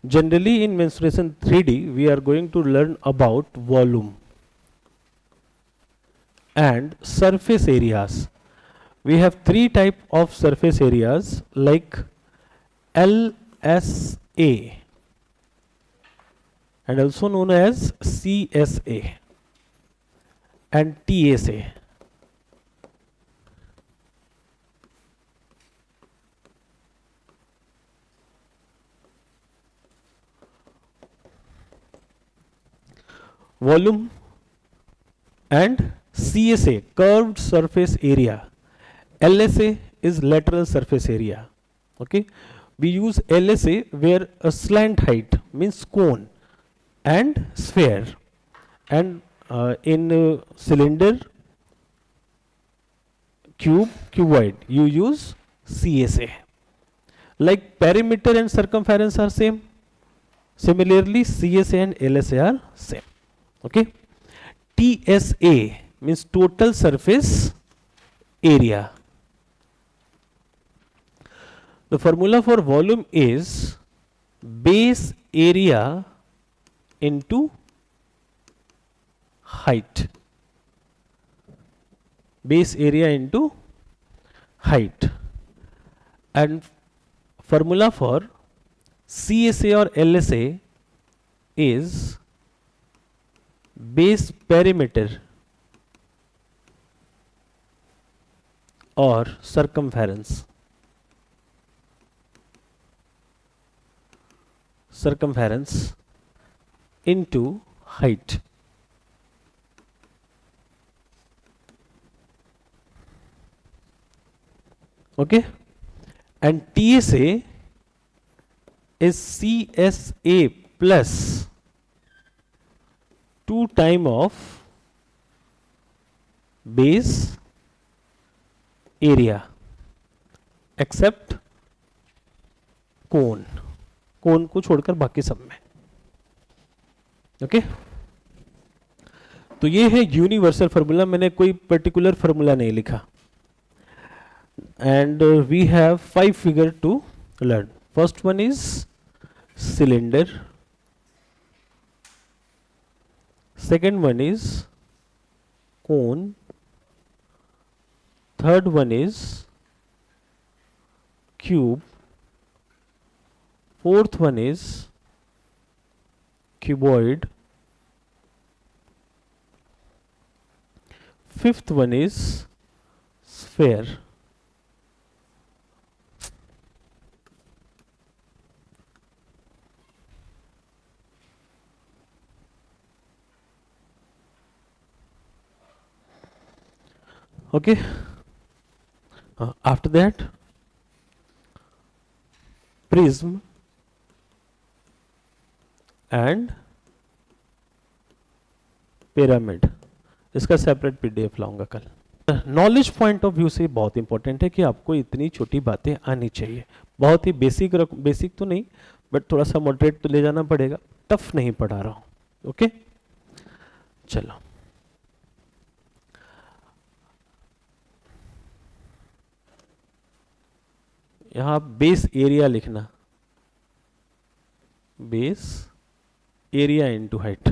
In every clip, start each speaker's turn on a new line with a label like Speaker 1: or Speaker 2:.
Speaker 1: Generally in mensuration 3D, we are going to learn about volume and surface areas. We have three type of surface areas like LSA and also known as CSA and TSA. Volume and CSA, curved surface area. LSA is lateral surface area. Okay, we use LSA where a slant height means cone and sphere, and in cylinder, cube, cuboid you use CSA. Like perimeter and circumference are same, similarly CSA and LSA are same. Okay, TSA means total surface area. The formula for volume is base area into height. Base area into height. And formula for CSA or LSA is base perimeter or circumference. Circumference into height. Okay, and TSA is CSA plus 2 time of base area except कोन, कोन को छोड़कर बाकी सब में. Okay, तो ये है universal formula, मैंने कोई पर्टिकुलर फार्मूला नहीं लिखा. And we have 5 figure to learn. First one is cylinder, second one is cone, third one is cube, fourth one is cuboid, fifth one is sphere, okay. After that prism and pyramid, इसका separate PDF लाऊंगा कल. Knowledge point of view से बहुत important है कि आपको इतनी छोटी बातें आनी चाहिए. बहुत ही बेसिक, बेसिक तो नहीं बट थोड़ा सा मॉडरेट तो ले जाना पड़ेगा. टफ नहीं पढ़ा रहा हूँ. ओके, चलो. यहाँ बेस एरिया लिखना, बेस एरिया इनटू हाइट.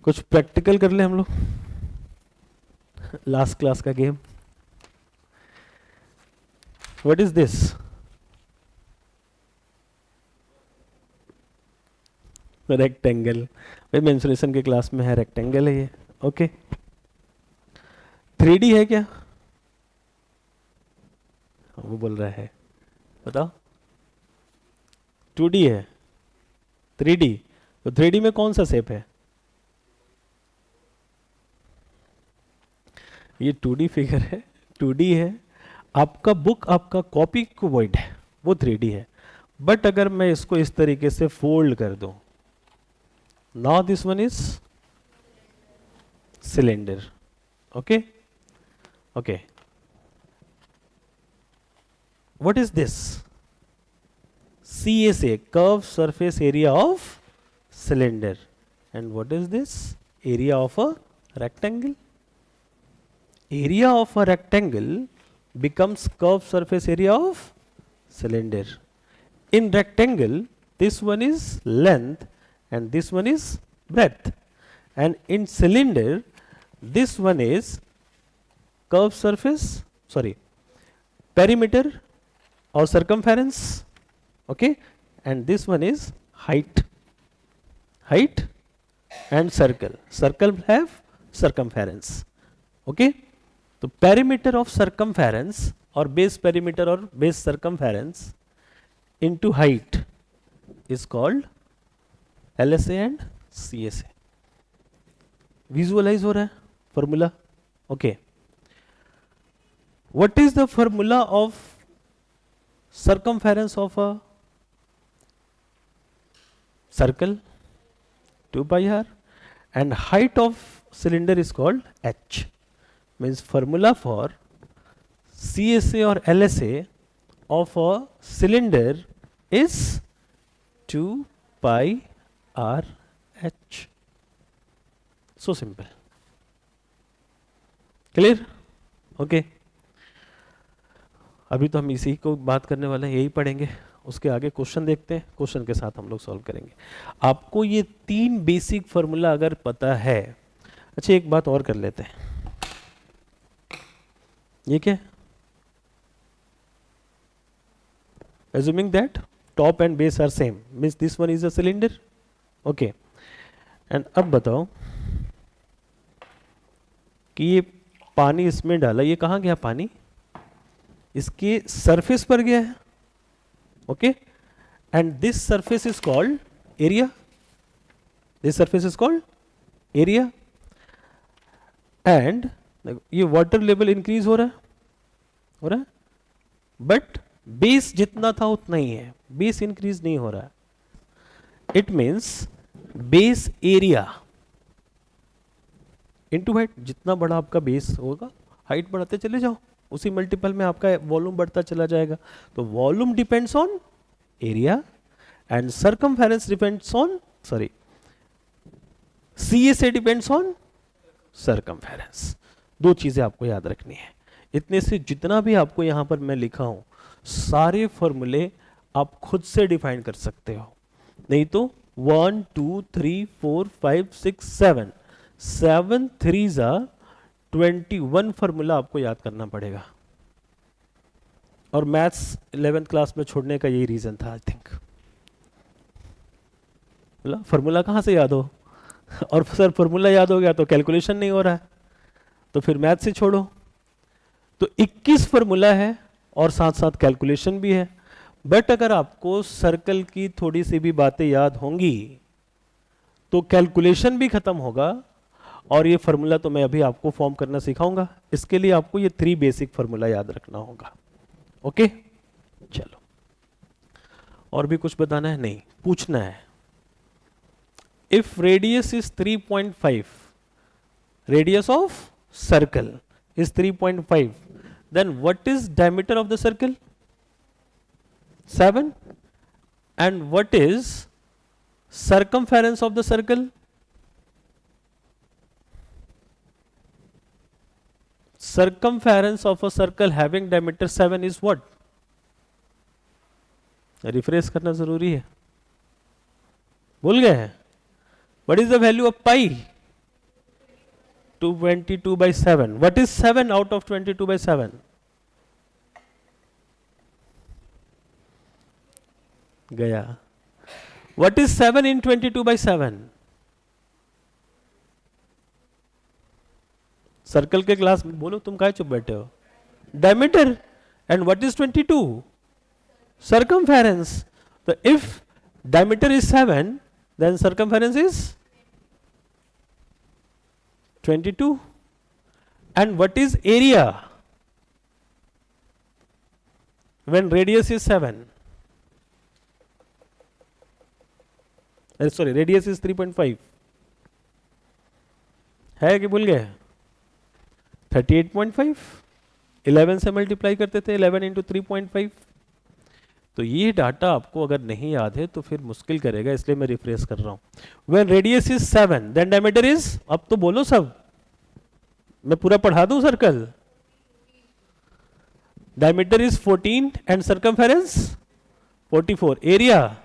Speaker 1: कुछ प्रैक्टिकल कर ले हम लोग, लास्ट क्लास का game. What is this? Rectangle. भाई मेंसुरेशन के क्लास में है, रेक्टेंगल है ये. ओके, 3D है क्या? वो बोल रहा है, बताओ. 2D है, 3D. तो 3D में कौन सा शेप है? ये 2D फिगर है, 2D है. आपका बुक, आपका कॉपी क्यूबॉइड है, वो 3D है. बट अगर मैं इसको इस तरीके से फोल्ड कर दूं, now this one is cylinder. Okay, okay, what is this? CSA, curved surface area of cylinder. And what is this? Area of a rectangle. Area of a rectangle becomes curved surface area of cylinder. In rectangle, this one is length and this one is breadth, and in cylinder this one is curved surface, sorry, perimeter or circumference, okay, and this one is height and circle have circumference, okay. तो perimeter of circumference or base perimeter or base circumference into height is called LSA and CSA. Visualize हो रहा है formula, okay. What is the formula of circumference of a circle? 2 pi r, and height of cylinder is called h. Means formula for CSA or LSA of a cylinder is 2 pi r h. So simple. Clear? Okay. अभी तो हम इसी को बात करने वाले हैं, यही पढ़ेंगे, उसके आगे क्वेश्चन देखते हैं, क्वेश्चन के साथ हम लोग सॉल्व करेंगे। आपको ये 3 बेसिक फॉर्मूला अगर पता है, अच्छा एक बात और कर लेते हैं, ये क्या है? Assuming that top and base are same, means this one is a cylinder, okay. And अब बताओ कि ये पानी इसमें डाला, ये कहाँ गया पानी? इसके सरफेस पर गया है, okay, and this surface is called area, this surface is called area, and ये वाटर लेवल इंक्रीज हो रहा है, बट बेस जितना था उतना ही है, बेस इंक्रीज नहीं हो रहा है. It means base area into height, जितना बड़ा आपका बेस होगा हाइट बढ़ाते चले जाओ, उसी मल्टीपल में आपका वॉल्यूम बढ़ता चला जाएगा. तो volume depends on area and circumference depends on, sorry, CSA depends on circumference. दो चीजें आपको याद रखनी है. इतने से जितना भी आपको यहां पर मैं लिखा हूं सारे फॉर्मूले आप खुद से डिफाइन कर सकते हो, नहीं तो 1 2 3 4 5 6 7 7 3 21 फॉर्मूला आपको याद करना पड़ेगा. और मैथ्स 11th क्लास में छोड़ने का यही रीजन था, आई थिंक. फॉर्मूला कहाँ से याद हो? और सर फॉर्मूला याद हो गया तो कैलकुलेशन नहीं हो रहा है, तो फिर मैथ से छोड़ो. तो 21 फॉर्मूला है और साथ साथ कैलकुलेशन भी है. बट अगर आपको सर्कल की थोड़ी सी भी बातें याद होंगी तो कैलकुलेशन भी खत्म होगा. और ये फॉर्मूला तो मैं अभी आपको फॉर्म करना सिखाऊंगा. इसके लिए आपको ये 3 बेसिक फॉर्मूला याद रखना होगा. ओके, चलो. और भी कुछ बताना है? नहीं, पूछना है. If radius is 3.5, radius of circle is 3.5, then what is diameter of the circle? 7. And what is circumference of the circle? Circumference of a circle having diameter 7 is what? Refresh करना जरूरी है, भूल गए हैं. What is the value of pi? 22 by 7. What is 7 out of 22 by 7? गया. What is 7 in 22 by 7? Circle के class में बोलो, तुम काहे चुप बैठे हो? Diameter. And what is 22? Circumference. तो if diameter is 7 then circumference is 22. And what is area when radius is 7? Sorry, radius is 3.5. है कि भूल गए? 38.5. 11 से मल्टीप्लाई करते थे, 11 इंटू 3.5. तो ये डाटा आपको अगर नहीं याद है तो फिर मुश्किल करेगा, इसलिए मैं रिफ्रेश कर रहा हूं. When radius is 7, then diameter is, अब तो बोलो सब, मैं पूरा पढ़ा दूं circle. Diameter is 14 and circumference 44. Area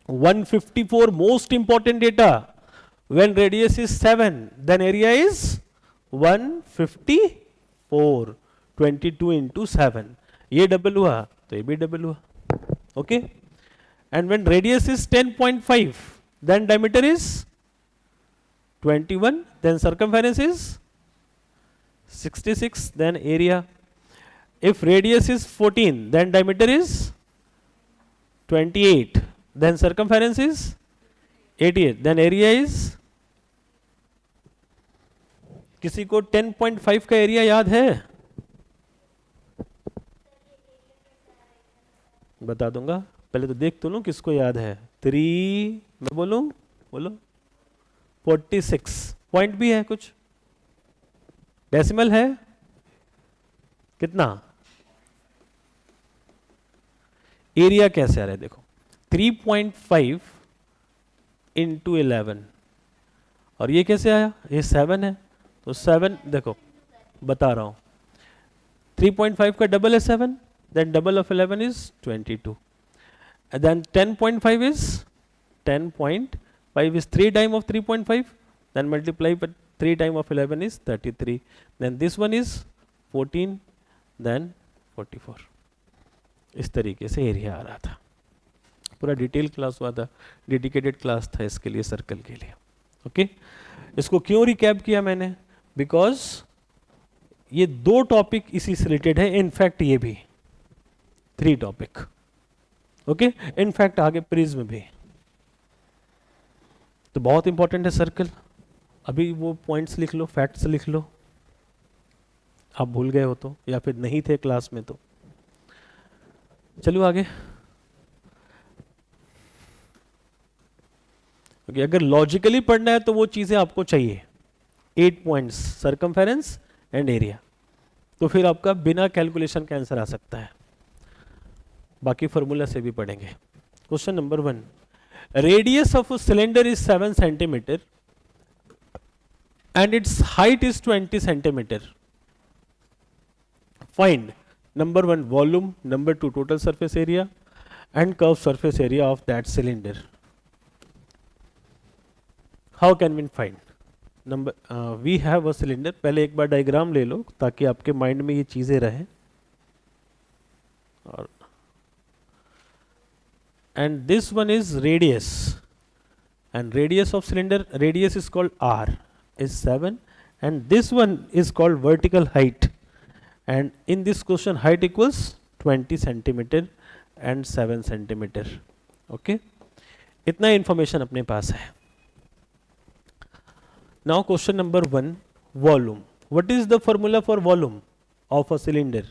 Speaker 1: 154. Most important data. When radius is 7, then area is 154. 22 into 7. ये डबल हुआ तो ये भी डबल हुआ. Okay. And when radius is 10.5, then diameter is 21, then circumference is 66, then area. If radius is 14, then diameter is 28, then circumference is 88, then area is. किसी को 10.5 का area याद है? बता दूंगा, पहले तो देख तो लो किसको याद है. 3 मैं बोलूं, बोलो 46. पॉइंट भी है कुछ, डेसिमल है कितना? एरिया कैसे आ रहा है देखो, 3.5 इंटू 11, और ये कैसे आया? ये 7 है, तो 7 देखो बता रहा हूं, 3.5 का डबल है 7, then double of 11 is 22, and then 10.5 is 10.5 is 3 times of 3.5, then multiply by 3 times of 11 is 33, then this one is 14, then 44. इस तरीके से एरिया आ रहा था. पूरा डिटेल क्लास हुआ था, डेडिकेटेड क्लास था इसके लिए, सर्कल के लिए. ओके इसको क्यों रिकैप किया मैंने? बिकॉज ये 2 टॉपिक इसी से रिलेटेड है, इनफैक्ट ये भी 3 टॉपिक. ओके इनफैक्ट आगे प्रिज्म भी. तो बहुत इंपॉर्टेंट है सर्कल. अभी वो पॉइंट्स लिख लो, फैक्ट्स लिख लो, आप भूल गए हो तो, या फिर नहीं थे क्लास में तो. चलो आगे. क्योंकि अगर लॉजिकली पढ़ना है तो वो चीजें आपको चाहिए, 8 पॉइंट्स, सर्कमफेरेंस एंड एरिया. तो फिर आपका बिना कैलकुलेशन का आंसर आ सकता है. बाकी फॉर्मूला से भी पढ़ेंगे. Question number 1, radius of cylinder is 7 centimetre and its height is 20 centimeter. Find number 1 volume, number 2 total surface area and curved surface area of that cylinder. How can we find? Number we have a cylinder. पहले एक बार diagram ले लो ताकि आपके mind में ये चीजें रहें. और and this one is radius, and radius of cylinder, radius is called R, is 7, and this one is called vertical height, and in this question height equals 20 centimeter and 7 centimeter. Okay, इतना information अपने पास है. Now question number 1, volume. What is the formula for volume of a cylinder?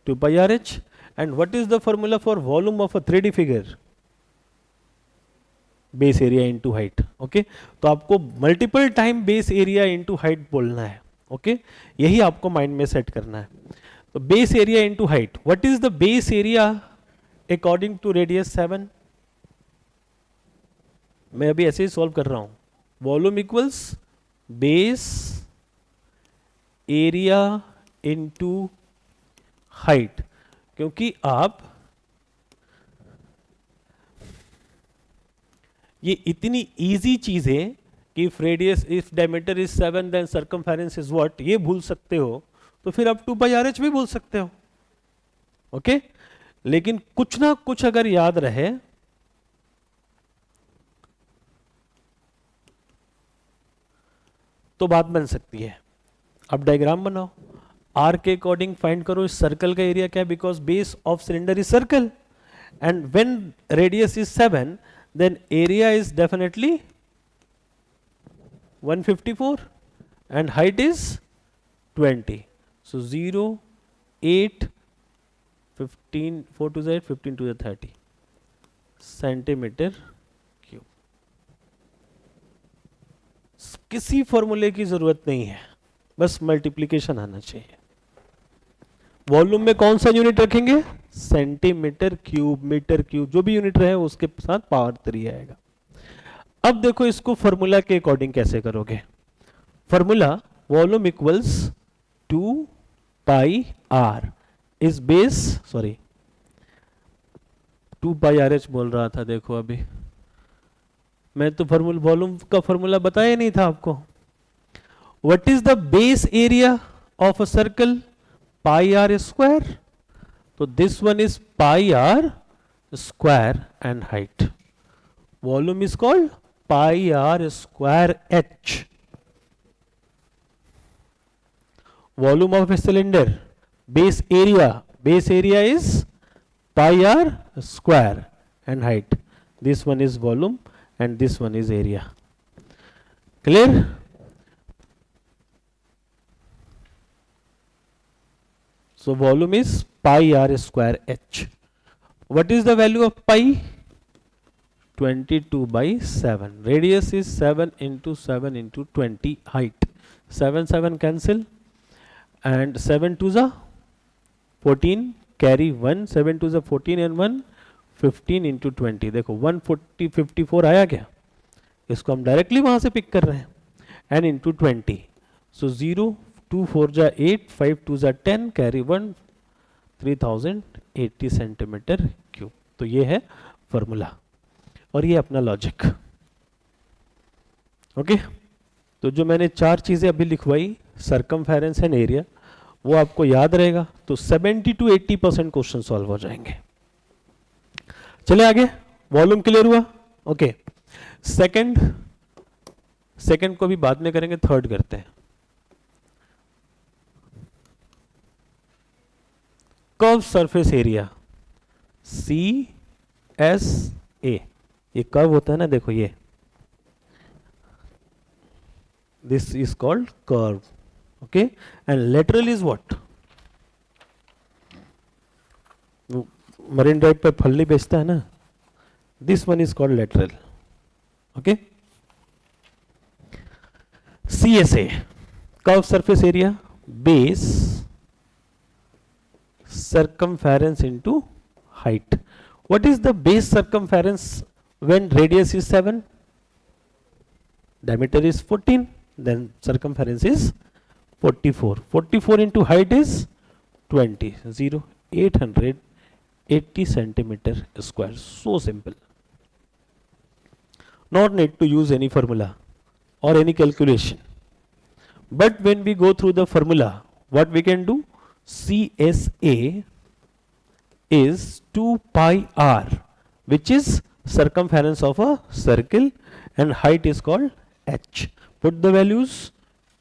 Speaker 1: 2 pi RH. And what is the formula for volume of a 3D figure? Base area into height. Okay, तो आपको multiple time base area into height बोलना है. Okay यही आपको mind में set करना है. तो base area into height, what is the base area according to radius 7? मैं अभी ऐसे ही सॉल्व कर रहा हूं. Volume equals base area into height, क्योंकि आप ये इतनी इजी चीजें कि if radius, if diameter is 7 then circumference is what, ये भूल सकते हो, तो फिर आप 2 पाई RH भी भूल सकते हो. ओके लेकिन कुछ ना कुछ अगर याद रहे तो बात बन सकती है. अब डायग्राम बनाओ, आर के अकॉर्डिंग फाइंड करो इस सर्कल का एरिया क्या है, because base of cylinder is circle and when radius is 7 then area is definitely 154 and height is 20. So 0, 8, 15, 4 to the 8, 15 to the 30 centimetre cube. किसी फॉर्मूले की जरूरत नहीं है, बस मल्टीप्लीकेशन आना चाहिए. वॉल्यूम में कौन सा यूनिट रखेंगे? सेंटीमीटर क्यूब, मीटर क्यूब, जो भी यूनिट रहे उसके साथ पावर 3 आएगा. अब देखो इसको फॉर्मूला के अकॉर्डिंग कैसे करोगे. Formula volume equals 2 pi r is base, sorry 2 pi r h बोल रहा था, देखो अभी मैं तो वॉल्यूम का फॉर्मूला बताया नहीं था आपको. What is the base area of a circle? Pi r square. तो this one is pi r square and height. Volume is called pi r square h. Volume of a cylinder, base area is pi r square and height. This one is volume and this one is area. Clear? So volume is pi r square h. What is the value of pi? 22 by 7. Radius is 7 into 7 into 20 height. 7 cancel. And 7 to the 14, carry 1, 7 to the 14 and 1, 15 into 20. देखो 140 54 आया क्या? इसको हम directly वहां से pick कर रहे हैं. And into 20. सो 0 2 4 जा 8, 5 2 जा 10, कैरी 1, 3080 सेंटीमीटर क्यूब. तो ये है फॉर्मूला और ये अपना लॉजिक. ओके, तो जो मैंने 4 चीजें अभी लिखवाई, सर्कमफेरेंस एंड एरिया, वो आपको याद रहेगा तो 70 to 80% क्वेश्चन सॉल्व हो जाएंगे. चले आगे. वॉल्यूम क्लियर हुआ? ओके. सेकंड को भी बाद में करेंगे, थर्ड करते हैं. Curve surface area CSA. ये कर्व होता है ना, देखो ये, this is called curve. Okay, and lateral is what? Marine drive पे फल्ली बेचता है ना, this one is called lateral. Okay, CSA, curve surface area, base circumference into height. What is the base circumference when radius is 7? Diameter is 14, then circumference is 44. 44 into height is 20. 880 centimeter square. So simple. Not need to use any formula or any calculation. But when we go through the formula, what we can do? CSA is 2 pi r, which is circumference of a circle, and height is called h. Put the values.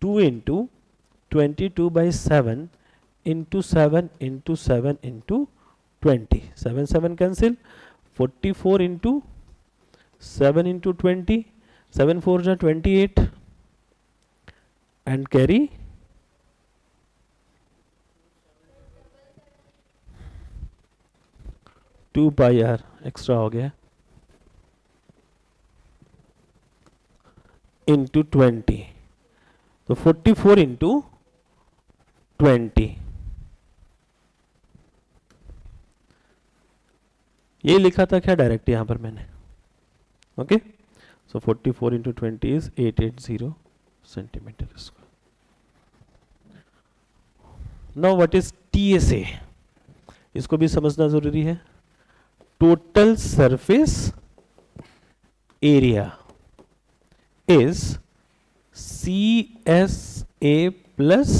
Speaker 1: 2 into 22 by 7 into 7 into 7 into 20. 7 cancel. 44 into 7 into 20. 7 4 ja 28. And carry 2 pi r extra हो गया into 20. तो 44 into 20. ये लिखा था क्या direct यहां पर मैंने? Okay, so 44 into 20 is 880 centimetre square. Now what is TSA? इसको भी समझना जरूरी है. Total surface area is CSA plus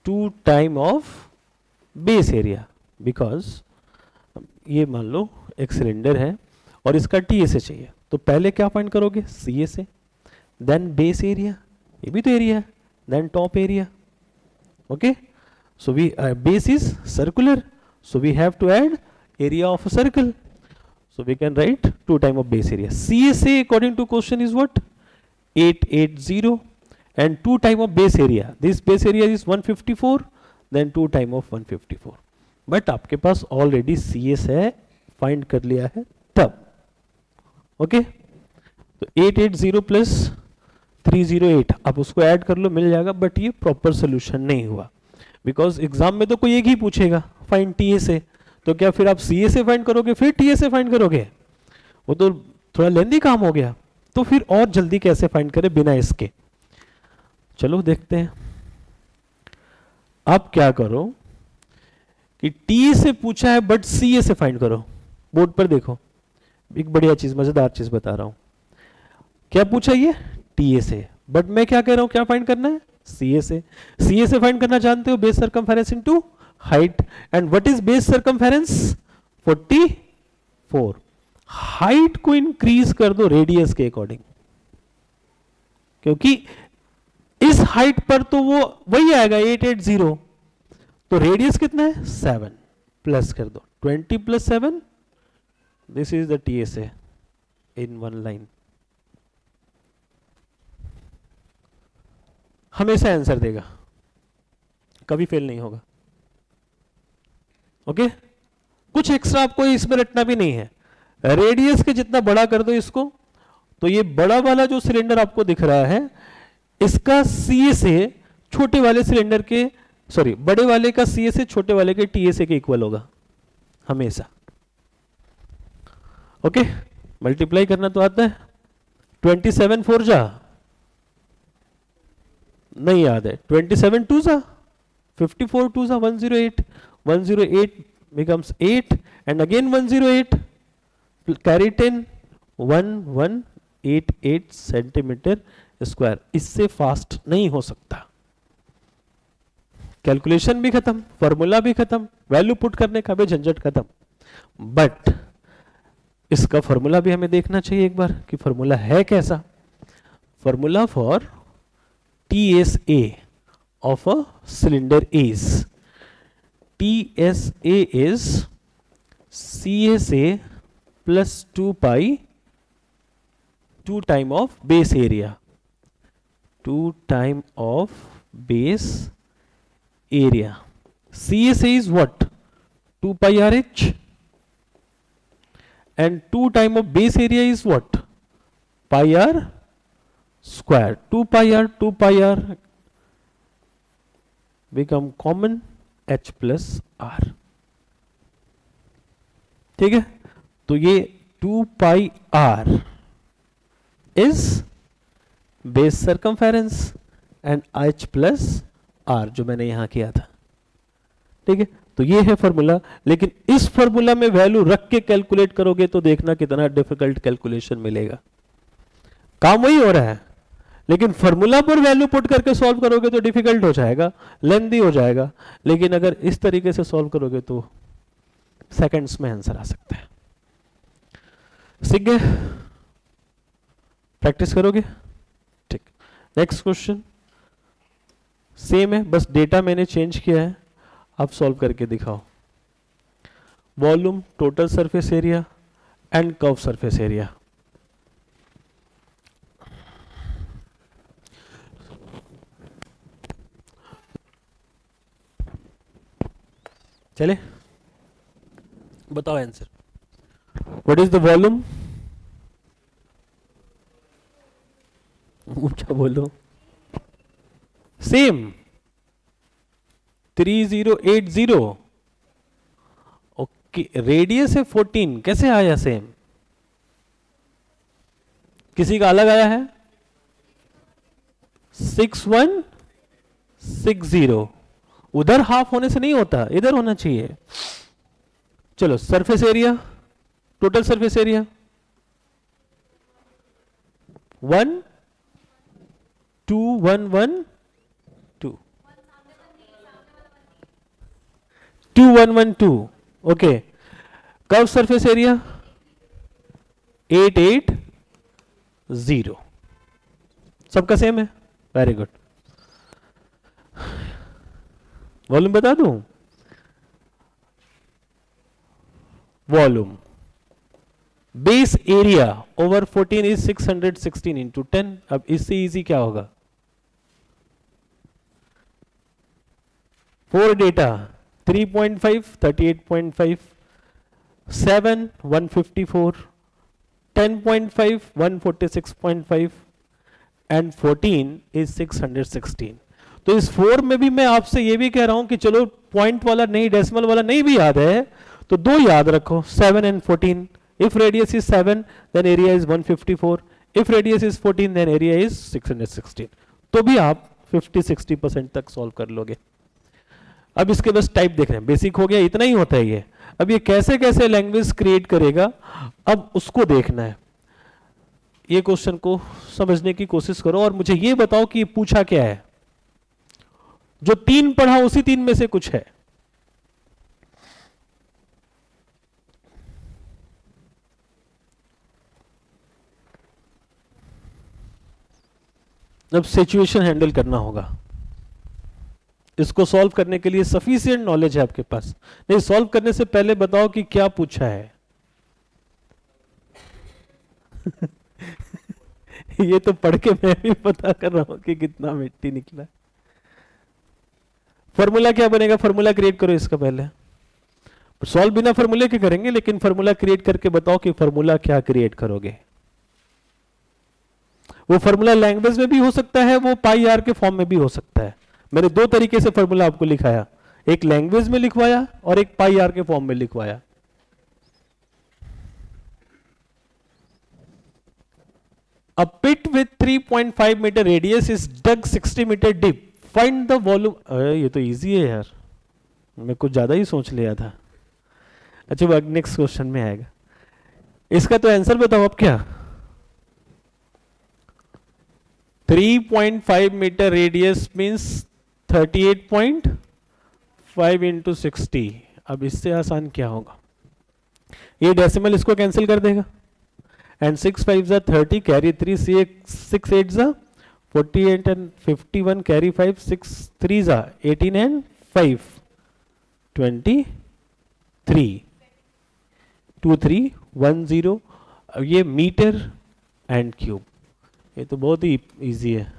Speaker 1: 2 time of base area. Because ये मान लो एक सिलेंडर है और इसका TSA चाहिए, तो पहले क्या फाइंड करोगे? CSA, देन बेस एरिया, ये भी तो एरिया है, then top area. Okay, so we base is circular, so we have to add area of a circle, so we can write 2 time of base area. CSA according to question is what? 880, and 2 time of base area, this base area is 154, then 2 time of 154. But आपके पास already CS है, find कर लिया है तब. Okay, तो 880 plus 308, आप उसको add कर लो, मिल जाएगा. बट ये प्रॉपर सोल्यूशन नहीं हुआ, बिकॉज एग्जाम में तो कोई एक ही पूछेगा फाइंड TSA. तो क्या फिर आप CSA फाइंड करोगे फिर TSA फाइंड करोगे? वो तो थोड़ा लेंदी काम हो गया. तो फिर और जल्दी कैसे फाइंड करें बिना इसके? चलो देखते हैं. आप क्या करो कि टी से पूछा है बट सी ए से फाइंड करो। बोर्ड पर देखो, एक बढ़िया चीज, मजेदार चीज बता रहा हूं। क्या पूछा ये? टी ए से, बट मैं क्या कह रहा हूं, क्या फाइंड करना है? सी ए से। सी ए से फाइंड करना जानते हो, base circumference into height. And what is base circumference? 44। Height को इंक्रीज कर दो रेडियस के अकॉर्डिंग, क्योंकि इस हाइट पर तो वो वही आएगा 880, तो रेडियस कितना है? 7। प्लस कर दो 20 + 7, this is the TSA in one line. हमेशा आंसर देगा, कभी फेल नहीं होगा। ओके, कुछ एक्स्ट्रा आपको इसमें रटना भी नहीं है। रेडियस के जितना बड़ा कर दो इसको, तो ये बड़ा वाला जो सिलेंडर आपको दिख रहा है, इसका सीए से छोटे वाले सिलेंडर के, सॉरी बड़े वाले का सीए से छोटे वाले के टीएसए के इक्वल होगा हमेशा। ओके, मल्टीप्लाई करना तो आता है। 27 4 जा, नहीं याद है। 27 2 जा 54, 2 जा 108, 108 becomes 8 and again 108, carry 10, 1188 centimetre square. इससे फास्ट नहीं हो सकता। कैलकुलेशन भी खत्म, फॉर्मूला भी खत्म, वैल्यू पुट करने का भी झंझट खत्म। बट इसका फॉर्मूला भी हमें देखना चाहिए एक बार कि फॉर्मूला है कैसा। Formula for TSA of a cylinder is TSA is CSA plus 2 pi 2 time of base area, 2 time of base area. CSA is what? 2 pi RH, and 2 time of base area is what? Pi r square. 2 pi r become common, H plus R। ठीक है, तो ये 2 pi r is base circumference and H plus R जो मैंने यहां किया था। ठीक है, तो ये है फॉर्मूला। लेकिन इस फॉर्मूला में वैल्यू रख के कैलकुलेट करोगे तो देखना कितना डिफिकल्ट कैलकुलेशन मिलेगा। काम वही हो रहा है, लेकिन फॉर्मूला पर वैल्यू पुट करके सॉल्व करोगे तो डिफिकल्ट हो जाएगा, लेंथी हो जाएगा। लेकिन अगर इस तरीके से सॉल्व करोगे तो सेकंड्स में आंसर आ सकता है। सीख गए? प्रैक्टिस करोगे? ठीक। नेक्स्ट क्वेश्चन सेम है, बस डेटा मैंने चेंज किया है। आप सॉल्व करके दिखाओ। Volume, total surface area and curve surface area. चले, बताओ answer. What is the volume? ऊंचा बोलो। सेम 3080। ओके, रेडियस है 14, कैसे आया सेम? किसी का अलग आया है? 6160। उधर हाफ होने से नहीं होता, इधर होना चाहिए। चलो, surface area, total surface area 12112 2112। Okay, curve surface area 880। सबका सेम है, वेरी गुड। वॉल्यूम बता दूं? Volume base area over 14 is 616 into 10। अब इससे इजी क्या होगा? 4 डेटा 3.5 38.5, 7 154, 10.5 146.5 एंड 14 इज 616। तो इस 4 में भी मैं आपसे ये भी कह रहा हूं कि चलो पॉइंट वाला नहीं, डेसिमल वाला नहीं भी याद है तो 2 याद रखो, 7 and 14। If radius is 7 then area is 154, if radius is 14 then area is 616। तो भी आप 50-60% तक सॉल्व कर लोगे। अब इसके बस टाइप देख रहे हैं, बेसिक हो गया, इतना ही होता है ये। अब ये कैसे कैसे लैंग्वेज क्रिएट करेगा, अब उसको देखना है। ये क्वेश्चन को समझने की कोशिश करो और मुझे ये बताओ कि ये पूछा क्या है। जो 3 पढ़ा उसी 3 में से कुछ है। जब सिचुएशन हैंडल करना होगा, इसको सॉल्व करने के लिए सफिशिएंट नॉलेज है आपके पास। नहीं, सॉल्व करने से पहले बताओ कि क्या पूछा है। ये तो पढ़ के मैं भी पता कर रहा हूं कि कितना मिट्टी निकला। फॉर्मूला क्या बनेगा, फॉर्मूला क्रिएट करो इसका पहले। सॉल्व बिना फॉर्मूले के करेंगे, लेकिन फॉर्मूला क्रिएट करके बताओ कि फॉर्मूला क्या क्रिएट करोगे। वो फॉर्मूला लैंग्वेज में भी हो सकता है, वो पाई आर के फॉर्म में भी हो सकता है। मैंने 2 तरीके से फॉर्मूला आपको लिखाया, एक लैंग्वेज में लिखवाया और एक पाई आर के फॉर्म में लिखवाया। A pit with 3.5 meter radius is dug 60 meter deep. Find the volume. ये तो इजी है यार, मैं कुछ ज्यादा ही सोच लिया था। अच्छा, वो नेक्स्ट क्वेश्चन में आएगा। इसका तो आंसर बताओ अब क्या। 3.5 मीटर रेडियस मींस 38.5 इंटू 60। अब इससे आसान क्या होगा, ये डेसिमल इसको कैंसिल कर देगा, and 6 5 30 carry 3 6 8 48 and 51 carry 5 6 3 18 and 5 23 2 3 1 0। अब ये मीटर एंड क्यूब, ये तो बहुत ही इजी है।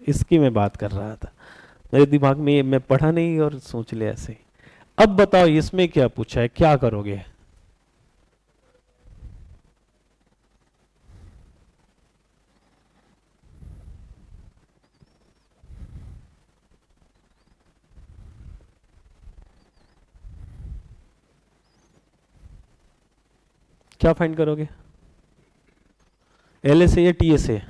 Speaker 1: इसकी मैं बात कर रहा था, मेरे दिमाग में मैं पढ़ा नहीं और सोच लिया ऐसे। अब बताओ इसमें क्या पूछा है, क्या करोगे। क्या फाइंड करोगे, एल एस ए या T S A,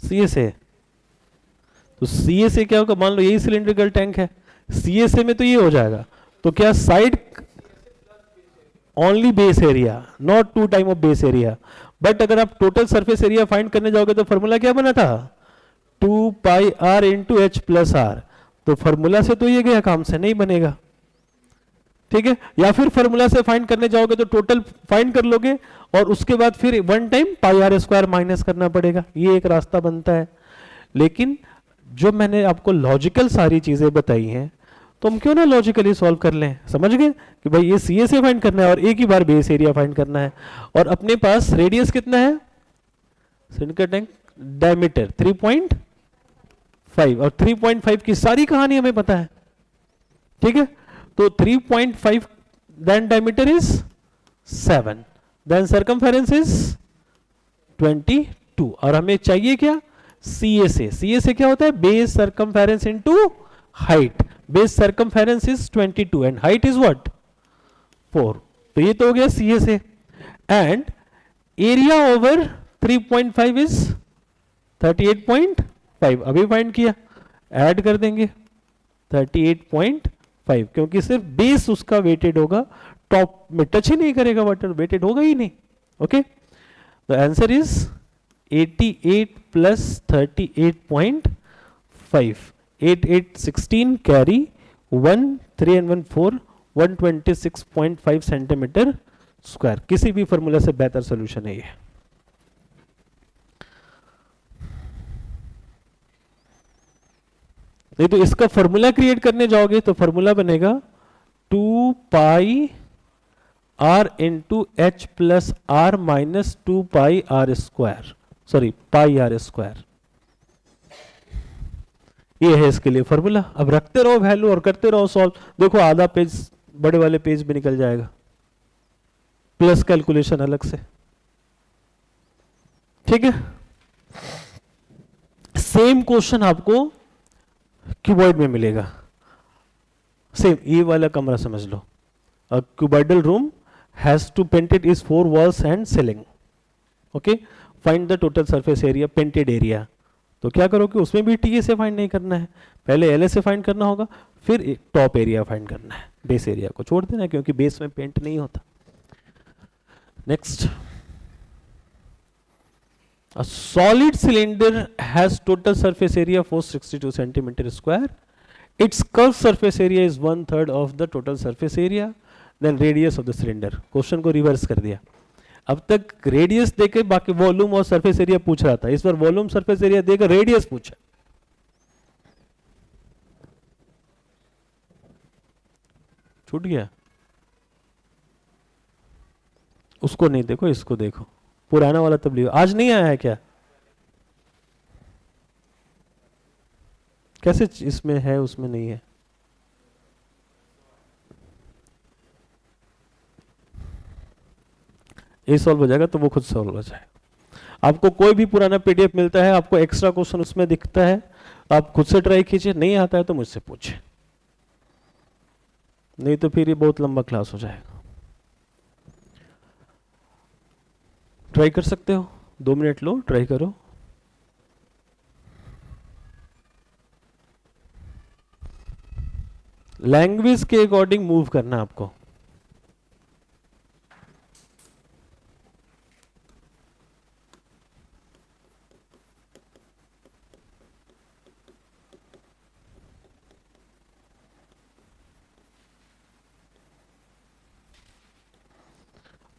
Speaker 1: C S A. तो सी एस ए क्या होगा, मान लो यही सिलेंड्रिकल टैंक है, सी एस ए में तो ये हो जाएगा। तो क्या side only base area, not 2 time of base area. But अगर आप टोटल सरफेस एरिया फाइंड करने जाओगे तो फॉर्मूला क्या बना था, 2 pi r into h plus r. तो फॉर्मूला से तो ये गया, काम से नहीं बनेगा, ठीक है। या फिर फॉर्मूला से फाइंड करने जाओगे तो टोटल फाइंड कर लोगे और उसके बाद फिर 1 time pi r square minus करना पड़ेगा, ये एक रास्ता बनता है। लेकिन जो मैंने आपको लॉजिकल सारी चीजें बताई हैं, तो हम क्यों ना लॉजिकली सॉल्व कर लें। समझ गए कि भाई ये सी ए से फाइंड करना है और एक ही बार बेस एरिया फाइंड करना है। और अपने पास रेडियस कितना है, सिलिंडर टैंक डायमीटर 3.5 और 3.5 की सारी कहानी हमें पता है, ठीक है। तो 3.5 then diameter is 7, then circumference is 22 और हमें चाहिए क्या, CSA। CSA क्या होता है, base circumference into height। Base circumference is 22 and height is what 4। तो ये तो हो गया CSA। and area over 3.5 is 38.5, अभी फाइंड किया, ऐड कर देंगे 38.5, क्योंकि सिर्फ बेस उसका वेटेड होगा, टॉप में टच ही नहीं करेगा, वाटर वेटेड होगा ही नहीं। Okay, the answer is 88 plus 38.5, 8 8 16 carry 1 3 and 1 4, 126.5 centimetre square. किसी भी फॉर्मूला से बेहतर सोल्यूशन है ये। नहीं तो इसका फॉर्मूला क्रिएट करने जाओगे तो फॉर्मूला बनेगा 2 pi r into h plus r minus 2 pi r square, sorry pi r square. ये है इसके लिए फॉर्मूला। अब रखते रहो वैल्यू और करते रहो सॉल्व। देखो आधा पेज बड़े वाले पेज भी निकल जाएगा, प्लस कैलकुलेशन अलग से, ठीक है। सेम क्वेश्चन आपको क्यूबॉइड में मिलेगा, सेम ये वाला कमरा समझ लो। A cuboidal room has to paint it is 4 walls and ceiling. Okay, find the total surface area painted area, तो क्या करो कि उसमें भी टी ए से फाइंड नहीं करना है, पहले एल ए से फाइंड करना होगा, फिर टॉप एरिया फाइंड करना है, बेस एरिया को छोड़ देना क्योंकि बेस में पेंट नहीं होता। Next, a solid cylinder has total surface area 462 centimeter square, its curved surface area is 1/3 of the total surface area, then radius of the cylinder। Question को रिवर्स कर दिया, अब तक रेडियस देके बाकी वॉल्यूम और सरफेस एरिया पूछ रहा था, इस बार वॉल्यूम सरफेस एरिया देकर रेडियस पूछा। छूट गया, उसको नहीं देखो, इसको देखो, पुराना वाला तब लियो। आज नहीं आया है क्या? कैसे इसमें है उसमें नहीं है? ये सॉल्व हो जाएगा तो वो खुद सॉल्व हो जाएगा। आपको कोई भी पुराना पीडीएफ मिलता है, आपको एक्स्ट्रा क्वेश्चन उसमें दिखता है, आप खुद से ट्राई कीजिए, नहीं आता है तो मुझसे पूछिए, नहीं तो फिर ये बहुत लंबा क्लास हो जाएगा। ट्राई कर सकते हो, 2 मिनट लो, ट्राई करो। लैंग्वेज के अकॉर्डिंग मूव करना आपको।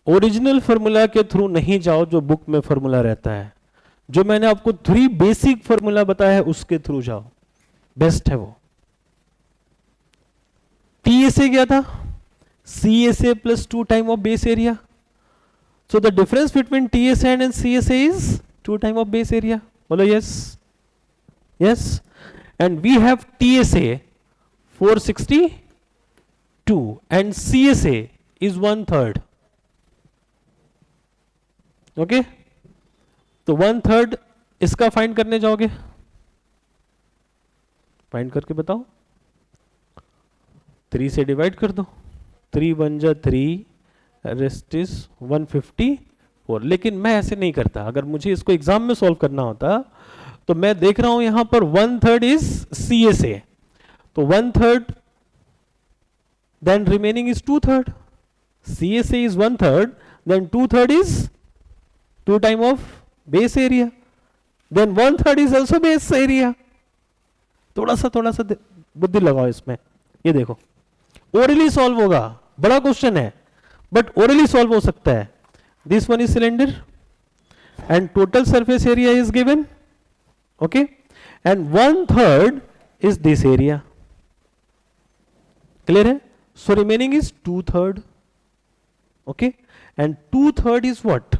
Speaker 1: ओरिजिनल फॉर्मूला के थ्रू नहीं जाओ, जो बुक में फॉर्मूला रहता है, जो मैंने आपको 3 बेसिक फॉर्मूला बताया है उसके थ्रू जाओ, बेस्ट है वो। टीएसए क्या था? CSA plus 2 time of base area, so the difference between TSA and CSA is 2 time of base area. बोलो yes, yes. And we have TSA 462 and CSA is 1/3। Okay, तो 1/3 इसका find करने जाओगे, find करके बताओ, 3 से डिवाइड कर दो, 3 1 जा 3, रेस्ट इज 154। लेकिन मैं ऐसे नहीं करता, अगर मुझे इसको एग्जाम में सॉल्व करना होता तो मैं देख रहा हूं यहां पर 1/3 इज सीएसए, तो 1/3 then remaining is 2/3। CSA is 1/3, then 2/3 is 2 time of base area, then 1/3 is also base area. थोड़ा सा बुद्धि लगाओ इसमें, ये देखो ओरली सॉल्व होगा, बड़ा क्वेश्चन है बट ओरली सॉल्व हो सकता है। This one is cylinder and total surface area is given, okay, and 1/3 is this area, clear है? So remaining is 2/3, okay, and 2/3 is what?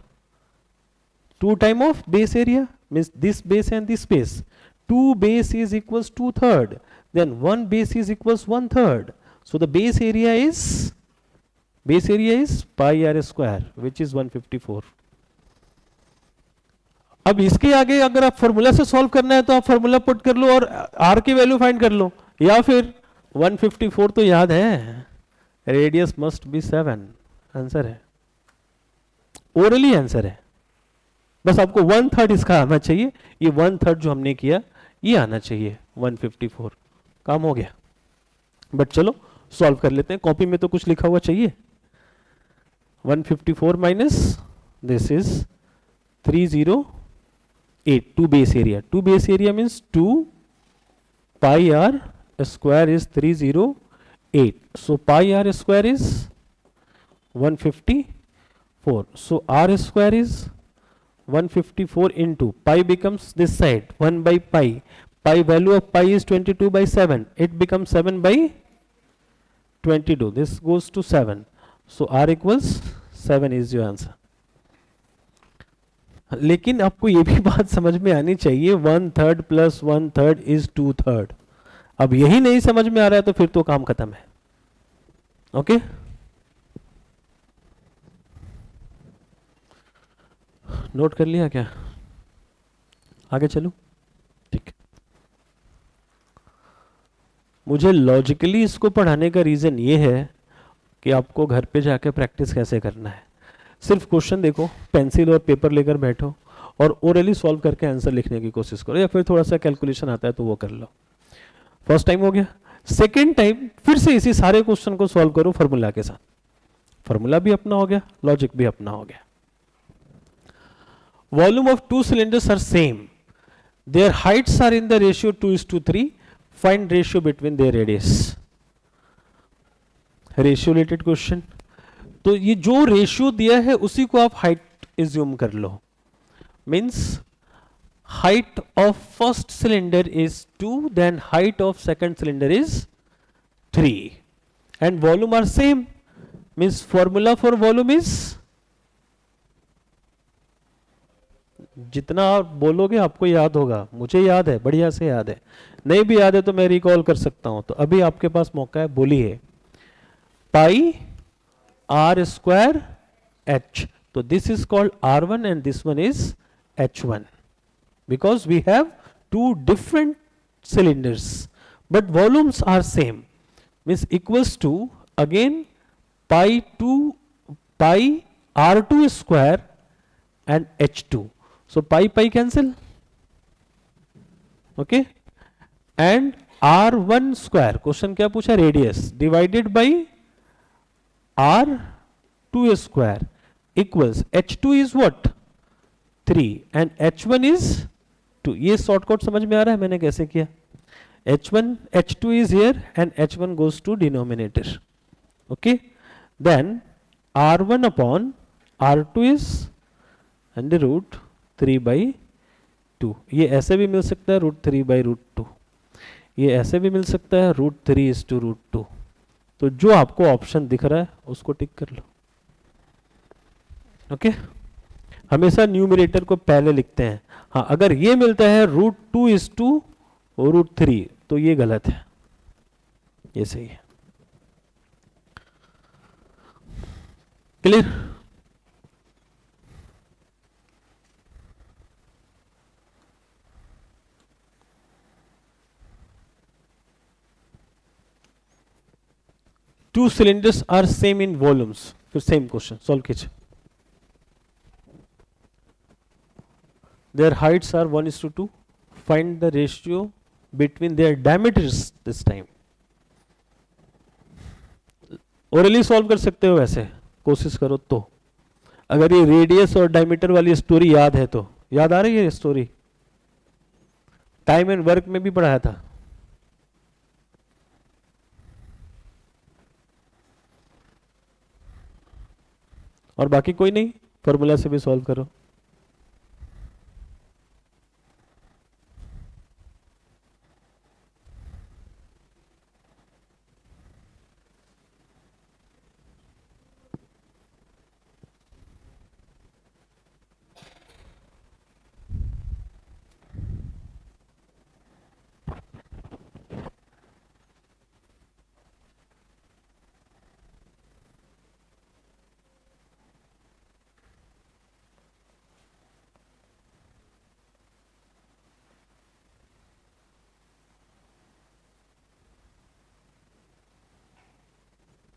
Speaker 1: 2 time of base area, means this base and this base. 2 base is equals 2/3, then 1 base is equals 1/3. So the base area is pi r square, which is 154. अब इसके आगे अगर आप formula से solve करना है तो आप फॉर्मूला पुट कर लो और r की वैल्यू फाइंड कर लो, या फिर 154 तो याद है, रेडियस मस्ट बी 7, आंसर है, ओरली आंसर है। बस आपको 1/3 इसका आना चाहिए, ये 1/3 जो हमने किया ये आना चाहिए, 154, काम हो गया। बट चलो सॉल्व कर लेते हैं, कॉपी में तो कुछ लिखा हुआ चाहिए। 154 minus this is 308, 2 base area, 2 base area means 2 pi r square is 308, so pi r square is 154, so r square is 154 into pi becomes this side 1 by pi. Pi value of pi is 22/7. It becomes 7/22. This goes to 7. So r equals 7 is your answer. लेकिन आपको ये भी बात समझ में आनी चाहिए, 1/3 plus 1/3 is 2/3. अब यही नहीं समझ में आ रहा है तो फिर तो काम खत्म है। ओके, नोट कर लिया क्या? आगे चलूं? ठीक। मुझे लॉजिकली इसको पढ़ाने का रीजन ये है कि आपको घर पे जाके प्रैक्टिस कैसे करना है। सिर्फ क्वेश्चन देखो, पेंसिल और पेपर लेकर बैठो और ओरली सॉल्व करके आंसर लिखने की कोशिश करो, या फिर थोड़ा सा कैलकुलेशन आता है तो वो कर लो। फर्स्ट टाइम हो गया। सेकेंड टाइम फिर से इसी सारे क्वेश्चन को सॉल्व करो फॉर्मूला के साथ। फॉर्मूला भी अपना हो गया, लॉजिक भी अपना हो गया। Volume of two cylinders are same, their heights are in the ratio 2:3, find ratio between their radius. Ratio related question. तो ये जो रेशियो दिया है उसी को आप हाइट एज्यूम कर लो। Means height of first cylinder is 2, then height of second cylinder is 3, and volume are same, means formula for volume is, जितना आप बोलोगे आपको याद होगा, मुझे याद है, बढ़िया से याद है, नहीं भी याद है तो मैं रिकॉल कर सकता हूं। तो अभी आपके पास मौका है, बोलिए। पाई आर स्क्वायर एच, तो this is called R1 and this one is H1, because we have two different cylinders but volumes are same, means equals to again pi R2 square and H2, so pi cancel, okay, and R1 square, question क्या पूछा, radius, divided by R2 square equals H2 is what, 3 and H1 is 2। ये shortcut समझ में आ रहा है मैंने कैसे किया। H2 is here and H1 goes to denominator, okay, then R1 upon R2 is under root 3/2। ये ऐसे भी मिल सकता है √3/√2, ये ऐसे भी मिल सकता है √3:√2। तो जो आपको ऑप्शन दिख रहा है उसको टिक कर लो, ओके। हमेशा न्यूमरेटर को पहले लिखते हैं। हाँ, अगर ये मिलता है √2:√3 तो ये गलत है, ये सही है। Clear? Two cylinders are same in volumes, फिर सेम क्वेश्चन सॉल्व कीजिए। Their heights are 1:2. Find the ratio between their diameters this time. Orally solve कर सकते हो, वैसे कोशिश करो तो। अगर ये रेडियस और डायमीटर वाली स्टोरी याद है तो, याद आ रही है स्टोरी, टाइम एंड वर्क में भी पढ़ाया था। और बाकी कोई नहीं, फॉर्मूला से भी सॉल्व करो।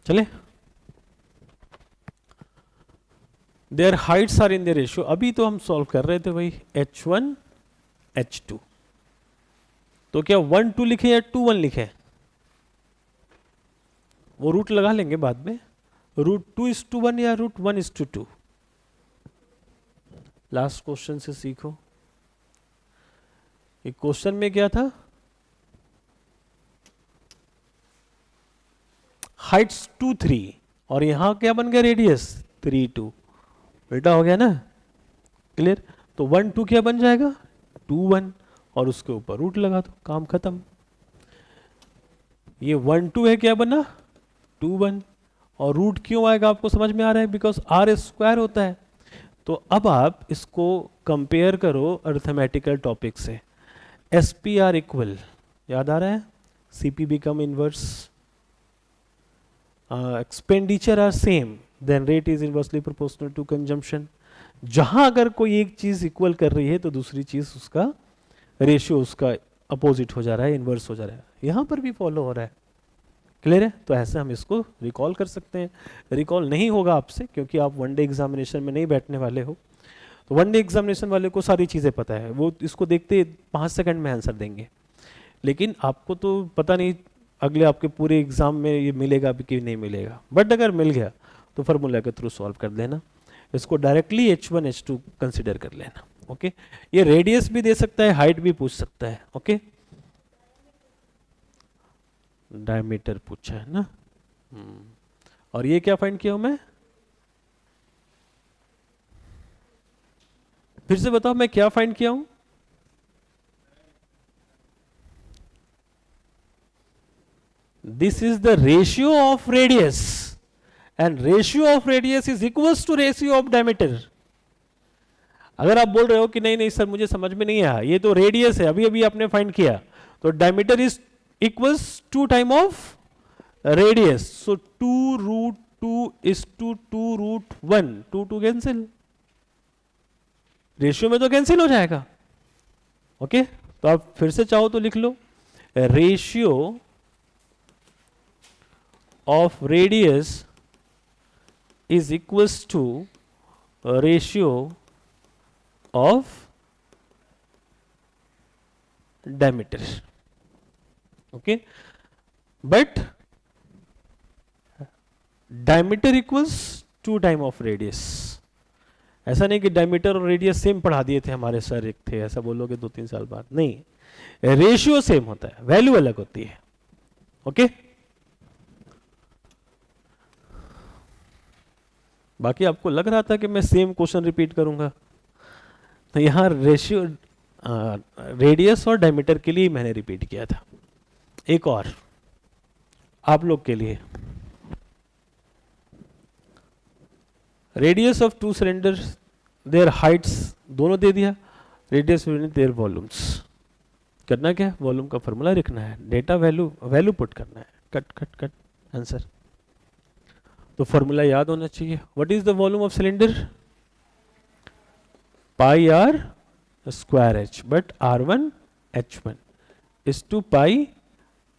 Speaker 1: चले, their heights are in the ratio. अभी तो हम सॉल्व कर रहे थे भाई H1 H2, तो क्या 1 2 लिखे या 2 1 लिखे, वो रूट लगा लेंगे बाद में, √2:1 या √1:2। लास्ट क्वेश्चन से सीखो। ये क्वेश्चन में क्या था, हाइट्स 2 3 और यहां क्या बन गया, रेडियस 3 2, उल्टा हो गया ना। क्लियर? तो 1 2 क्या बन जाएगा, 2 1, और उसके ऊपर रूट लगा दो, काम खत्म। ये 1 2 है, क्या बना 2 1, और रूट क्यों आएगा आपको समझ में आ रहा है, बिकॉज R स्क्वायर होता है। तो अब आप इसको कंपेयर करो अर्थमेटिकल टॉपिक से। SPR इक्वल, याद आ रहा है, CP become inverse, expenditure are same, then rate is inversely proportional to consumption. जहां अगर कोई एक चीज इक्वल कर रही है तो दूसरी चीज उसका रेशियो उसका अपोजिट हो जा रहा है, इनवर्स हो जा रहा है। यहां पर भी फॉलो हो रहा है। क्लियर है? तो ऐसे हम इसको रिकॉल कर सकते हैं। रिकॉल नहीं होगा आपसे क्योंकि आप वनडे एग्जामिनेशन में नहीं बैठने वाले हो, तो वन डे एग्जामिनेशन वाले को सारी चीज़ें पता है, वो इसको देखते 5 सेकंड में आंसर देंगे। लेकिन आपको तो पता नहीं अगले आपके पूरे एग्जाम में ये मिलेगा भी कि नहीं मिलेगा, बट अगर मिल गया तो फार्मूला के थ्रू सॉल्व कर देना, इसको डायरेक्टली H1 H2 कंसिडर कर लेना। ओके, ये रेडियस भी दे सकता है, हाइट भी पूछ सकता है। ओके, डायमीटर पूछा है ना। और ये क्या फाइंड किया हूं मैं, फिर से बताओ मैं क्या फाइंड किया हूं। This is the ratio of radius and ratio of radius is equals to ratio of diameter. अगर आप बोल रहे हो कि नहीं नहीं सर मुझे समझ में नहीं आया, ये तो रेडियस है, अभी अभी आपने फाइंड किया, तो diameter is equals 2 time of radius, so 2√2 is to 2√1, 2 cancel, ratio में तो कैंसिल हो जाएगा। ओके, तो आप फिर से चाहो तो लिख लो, ratio of radius is equals to ratio of diameter. Okay, but diameter equals 2 time of radius. ऐसा नहीं कि डायमीटर और रेडियस सेम पढ़ा दिए थे हमारे सर, एक थे, ऐसा बोलोगे 2-3 साल बाद, नहीं, रेशियो सेम होता है, वैल्यू अलग होती है। ओके, बाकी आपको लग रहा था कि मैं सेम क्वेश्चन रिपीट करूंगा, तो यहां रेशियो रेडियस और डायमीटर के लिए मैंने रिपीट किया था। एक और आप लोग के लिए, radius of 2 cylinders, there Heights दोनों दे दिया, रेडियस देयर वॉल्यूम्स। करना क्या, वॉल्यूम का फॉर्मूला लिखना है, डेटा वैल्यू पुट करना है, कट कट कट आंसर। तो फॉर्मूला याद होना चाहिए। What is the volume of cylinder, pi r square h, but R1 H1 is to pi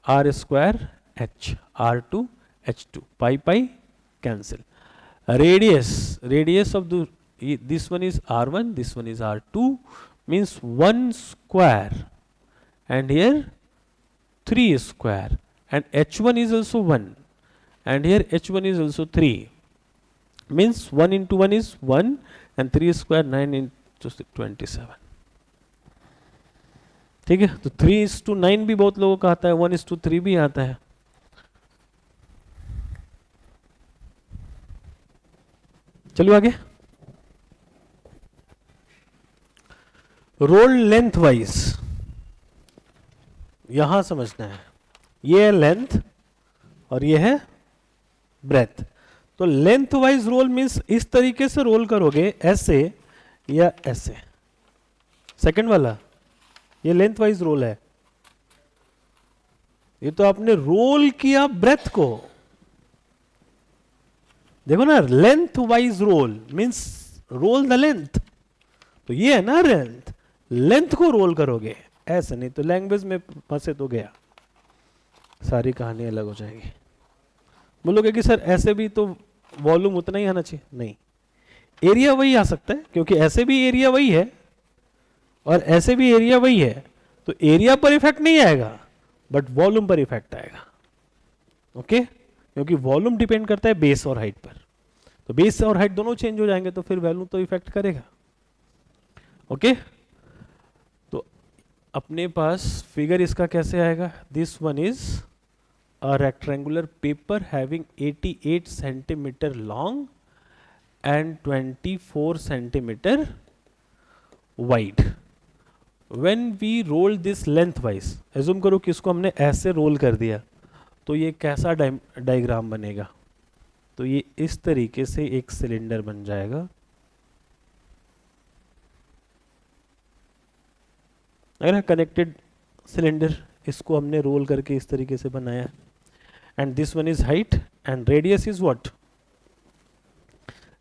Speaker 1: R square H, R2 H2, pi cancel. Radius of this one is R1, this one is R2, means 1 square, and here 3 square, and H1 is also 1, and here H1 is also 3, means 1 into 1 is 1, and 3 square 9 into 27। ठीक है, तो 3:9 भी बहुत लोगों का आता है, 1:3 भी आता है। चलिए आगे, रोल लेंथ वाइज यहां समझना है, ये है लेंथ और ये है ब्रेथ। तो लेंथ वाइज रोल मीन्स इस तरीके से रोल करोगे, ऐसे या ऐसे। सेकंड वाला ये लेंथ वाइज रोल है, ये तो आपने रोल किया ब्रेथ को, देखो ना, length wise roll means roll the length, तो ये है ना लेंथ, लेंथ को रोल करोगे ऐसे, नहीं तो लैंग्वेज में फंसे तो गया, सारी कहानी अलग हो जाएगी। बोलोगे कि सर ऐसे भी तो वॉल्यूम उतना ही आना चाहिए, नहीं, एरिया वही आ सकता है, क्योंकि ऐसे भी एरिया वही है और ऐसे भी एरिया वही है, तो एरिया पर इफेक्ट नहीं आएगा बट वॉल्यूम पर इफेक्ट आएगा। ओके, क्योंकि वॉल्यूम डिपेंड करता है बेस और हाइट पर, तो बेस और हाइट दोनों चेंज हो जाएंगे तो फिर वॉल्यूम तो इफेक्ट करेगा। ओके, तो अपने पास फिगर इसका कैसे आएगा, this one is a rectangular paper having 88 centimetre long and 24 centimetre wide. When we roll this length wise, assume करो कि इसको हमने ऐसे रोल कर दिया, तो ये कैसा डायग्राम बनेगा, तो ये इस तरीके से एक सिलेंडर बन जाएगा। अगर कनेक्टेड सिलेंडर, इसको हमने रोल करके इस तरीके से बनाया, and this one is height and radius is what,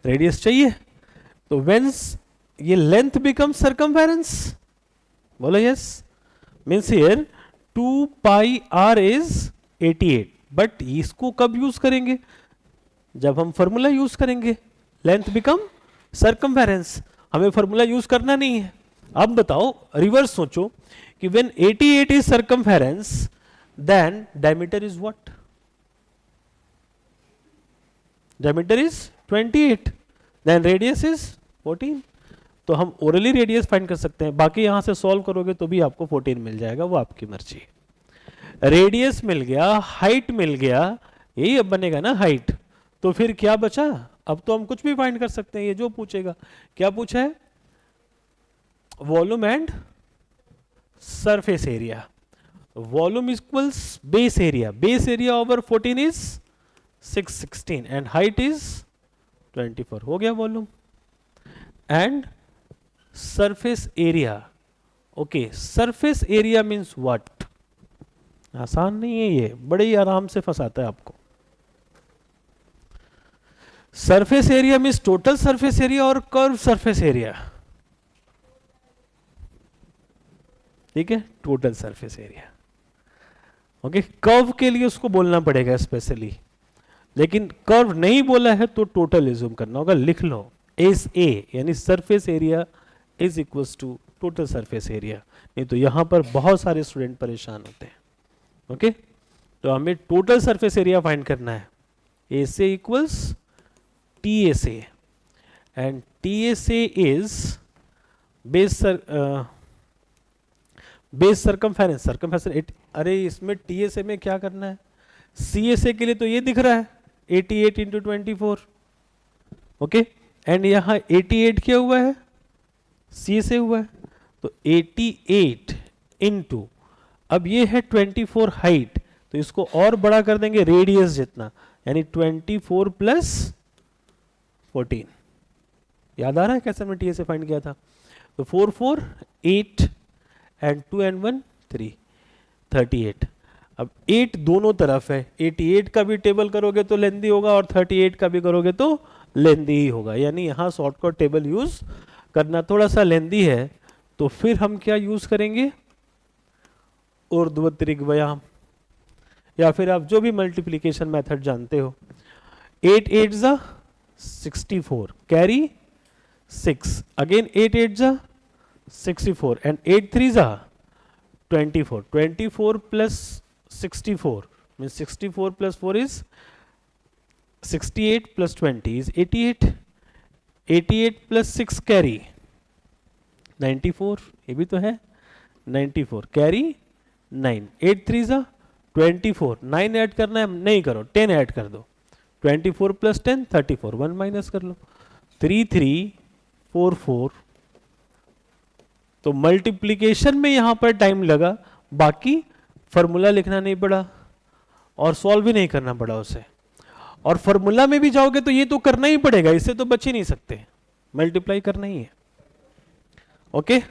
Speaker 1: radius चाहिए, तो व्हेंस ये लेंथ बिकम सर्कमफेरेंस, बोलो yes, means here 2 pi r is 88, but इसको कब यूज करेंगे, जब हम फॉर्मूला यूज करेंगे, लेंथ बिकम सर्कमफेरेंस, हमें फॉर्मूला यूज करना नहीं है। अब बताओ, रिवर्स सोचो कि when 88 is circumference then diameter is what? Diameter is 28, then radius is 14। तो हम ओरली रेडियस फाइंड कर सकते हैं, बाकी यहां से सॉल्व करोगे तो भी आपको 14 मिल जाएगा, वो आपकी मर्जी है। रेडियस मिल गया, हाइट मिल गया, यही अब बनेगा ना हाइट। तो फिर क्या बचा? अब तो हम कुछ भी फाइंड कर सकते हैं, ये जो पूछेगा। क्या पूछा है? Volume and surface area. Volume equals base area, base area over 14 is 616 and height is 24, हो गया volume. And surface area, okay, surface area means what? आसान नहीं है ये, बड़े ही आराम से फंसाता है आपको। Surface area means total surface area और कर्व सरफेस एरिया, ठीक है, total surface area. Okay, curve के लिए उसको बोलना पड़ेगा स्पेशली, लेकिन कर्व नहीं बोला है तो टोटल एज्यूम करना होगा। लिख लो, एस ए यानी surface area is equals to total surface area, नहीं तो यहां पर बहुत सारे स्टूडेंट परेशान होते हैं। ओके, तो हमें टोटल सरफेस एरिया फाइंड करना है। S A equals T S A and T S A is base circumference, circumference. अरे इसमें टी एस ए में क्या करना है? सी एस ए के लिए तो ये दिख रहा है 88 इंटू 24, ओके, एंड यहाँ 88 क्या हुआ है? सी एस ए हुआ है, तो 88 इंटू, अब ये है 24 हाइट, तो इसको और बड़ा कर देंगे रेडियस जितना, यानी 24 प्लस 14। याद आ रहा है कैसे हमने टी एस ए फाइंड किया था? तो 4 4 8 एंड 2 एंड 1 3, 38। अब 8 दोनों तरफ है, 88 का भी टेबल करोगे तो लेंदी होगा और 38 का भी करोगे तो लेंदी ही होगा, यानी यहाँ शॉर्टकट टेबल यूज करना थोड़ा सा लेंदी है। तो फिर हम क्या यूज करेंगे? ऊर्ध्वत्रिक व्यायाम, या फिर आप जो भी मल्टीप्लिकेशन मेथड जानते हो। 8 8 जा 64, कैरी 6, अगेन 8 8 जा 64 एंड 8 3 जा 24, 24 plus 64 means 64 plus 4 is 68 plus 20 is 88, 88 plus 6 carry 94, ये भी तो है 94, कैरी 9, 8 3 जा 24, 9 ऐड करना है, नहीं करो 10 ऐड कर दो, 24 प्लस 10 34, 1 माइनस कर लो, 3 3 4 4। तो मल्टीप्लिकेशन में यहां पर टाइम लगा, बाकी फॉर्मूला लिखना नहीं पड़ा और सॉल्व भी नहीं करना पड़ा उसे। और फॉर्मूला में भी जाओगे तो ये तो करना ही पड़ेगा, इससे तो बच ही नहीं सकते, मल्टीप्लाई करना ही है। ओके।